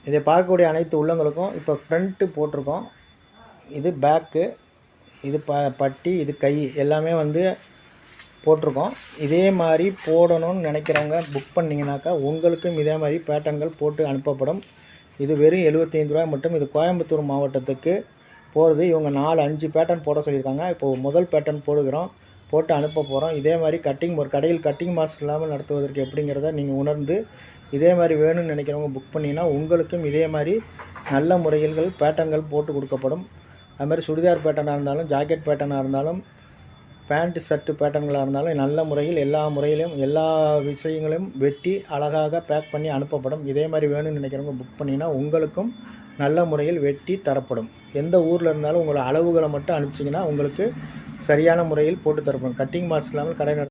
இதை பார்க்கக்கூடிய அனைத்து உள்ளங்களுக்கும் இப்போ ஃப்ரண்ட்டு போட்டிருக்கோம், இது பேக்கு, இது பட்டி, இது கை எல்லாமே வந்து போட்டிருக்கோம். இதே மாதிரி போடணும்னு நினைக்கிறவங்க புக் பண்ணிங்கனாக்கா உங்களுக்கும் இதே மாதிரி பேட்டர்ன்கள் போட்டு அனுப்பப்படும். இது வெறும் 75 ரூபாய் மட்டும். இது கோயம்புத்தூர் மாவட்டத்துக்கு போகிறது. இவங்க 4-5 பேட்டர்ன் போட சொல்லியிருக்காங்க. இப்போது முதல் பேட்டர்ன் போடுகிறோம், போட்டு அனுப்ப போகிறோம். இதே மாதிரி ஒரு கடையில் கட்டிங் மாஸ்டர் இல்லாமல் நடத்துவதற்கு எப்படிங்கிறத நீங்கள் உணர்ந்து இதே மாதிரி வேணும்னு நினைக்கிறவங்க புக் பண்ணிங்கன்னா உங்களுக்கும் இதே மாதிரி நல்ல முறைகள் பேட்டர்ன்கள் போட்டு கொடுக்கப்படும். அதுமாதிரி சுடிதார் பேட்டர்னாக இருந்தாலும், ஜாக்கெட் பேட்டர்னாக இருந்தாலும், பேண்ட்டு ஷர்ட்டு பேட்டர்ன்களாக இருந்தாலும் நல்ல முறையில் எல்லா முறையிலும் எல்லா விஷயங்களையும் வெட்டி அழகாக பேக் பண்ணி அனுப்பப்படும். இதே மாதிரி வேணும்னு நினைக்கிறவங்க புக் பண்ணிங்கன்னா உங்களுக்கும் நல்ல முறையில் வெட்டி தரப்படும். எந்த ஊரில் இருந்தாலும் உங்களோட அளவுகளை மட்டும் அனுப்பிச்சிங்கன்னா உங்களுக்கு சரியான முறையில் போட்டு தரப்படும். கட்டிங் மாஸ்டர் இல்லாமல் கடை